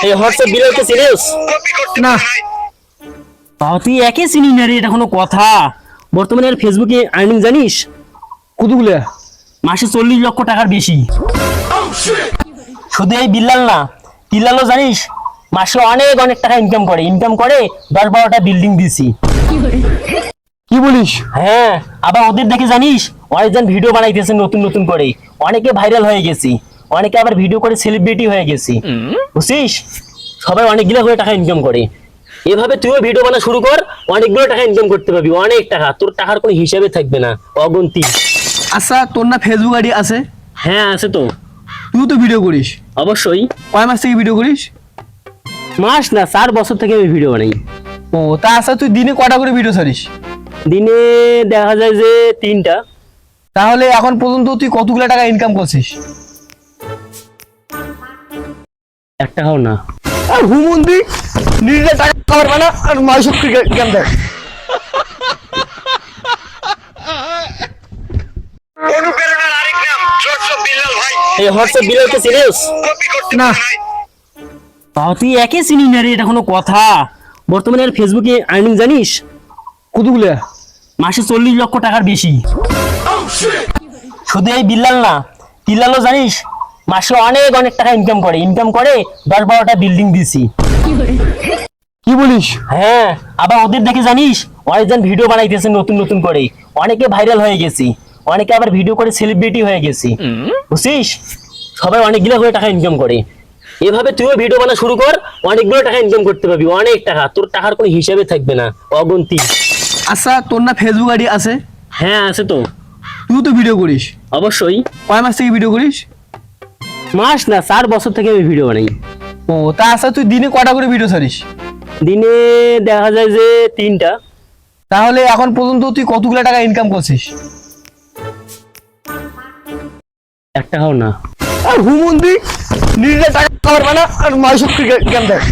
এই হোয়াটসঅ্যাপ বিলালকে চিনিস না। তাও তুই একে চিনি না রে, এটা কোনো কথা? বর্তমানে আর ফেসবুকে আর্নিং জানিস কতগুলো? মাসে 40 লক্ষ টাকার বেশি। শুধু এই বিল্লাল না, বিল্লালও জানিস মাসে অনেক অনেক টাকা ইনকাম করে 10-12টা বিল্ডিং দিছি। কি বলিস? হ্যাঁ, আবার ওদের দেখে জানিস অনেকজন ভিডিও বানাইতেছে নতুন নতুন করে, অনেকে ভাইরাল হয়ে গেছি, অনেকে আবার ভিডিও করে সেলিব্রিটি হয়ে গেছি, বুঝছিস? সবাই অনেকগুলো করে টাকা ইনকাম করে। এভাবে তুইও ভিডিও বানা শুরু কর, অনেকগুলো টাকা ইনকাম করতে পারবি, অনেক টাকা। তোর টাকার কোনো হিসাবে থাকবে না, অগুন্তি। আচ্ছা, তোর না ফেসবুক আইডি আছে? হ্যাঁ আছে তো। তুই তো ভিডিও করিস। অবশ্যই। কয় মাস থেকে ভিডিও করিস? মাস না, 4 বছর থেকে আমি ভিডিও বানাই। ও তা আচ্ছা, তুই দিনে কটা করে ভিডিও ছাড়িস? দিনে দেখা যায় যে 3টা। তাহলে এখন পর্যন্ত তুই কতগুলো টাকা ইনকাম করছিস? 1 টাকাও না। আর হুমন্দি নিজে টাকা খাবার বানা আর মাইসব গেম দেখ। এই হোয়াটসঅ্যাপ বিলালকে চিনিস না। তাও তুই একে চিনি না রে, এটা কোনো কথা? বর্তমানে আর ফেসবুকে আর্নিং জানিস কতগুলো? মাসে 40 লক্ষ টাকার বেশি। শুধু এই বিল্লাল না, বিল্লালও জানিস মাসে অনেক অনেক টাকা ইনকাম করে 10-12টা বিল্ডিং দিছি। কি বলিস? হ্যাঁ, আবার ওদের দেখে জানিস অনেকজন ভিডিও বানাইতেছে নতুন নতুন করে, অনেকে ভাইরাল হয়ে গেছি, অনেকে আবার ভিডিও করে সেলিব্রিটি হয়ে গেছি, বুঝছিস? সবাই অনেকগুলো করে টাকা ইনকাম করে। এভাবে তুইও ভিডিও বানা শুরু কর, অনেকগুলো টাকা ইনকাম করতে পারবি, অনেক টাকা। তোর টাকার কোনো হিসাবে থাকবে না, অগুন্তি। আচ্ছা, তোর না ফেসবুক আইডি আছে? হ্যাঁ আছে তো। তুই তো ভিডিও করিস। অবশ্যই। কয় মাস থেকে ভিডিও করিস? মাস না, 4 বছর থেকে আমি ভিডিও বানাই। ও তা আচ্ছা, তুই দিনে কটা করে ভিডিও ছাড়িস? দিনে দেখা যায় যে 3টা। তাহলে এখন পর্যন্ত তুই কতগুলো টাকা ইনকাম করছিস? 1 টাকাও না। আর হুমন্দি নিজে টাকা খাবার বানা আর মাইসব গেম দেখ।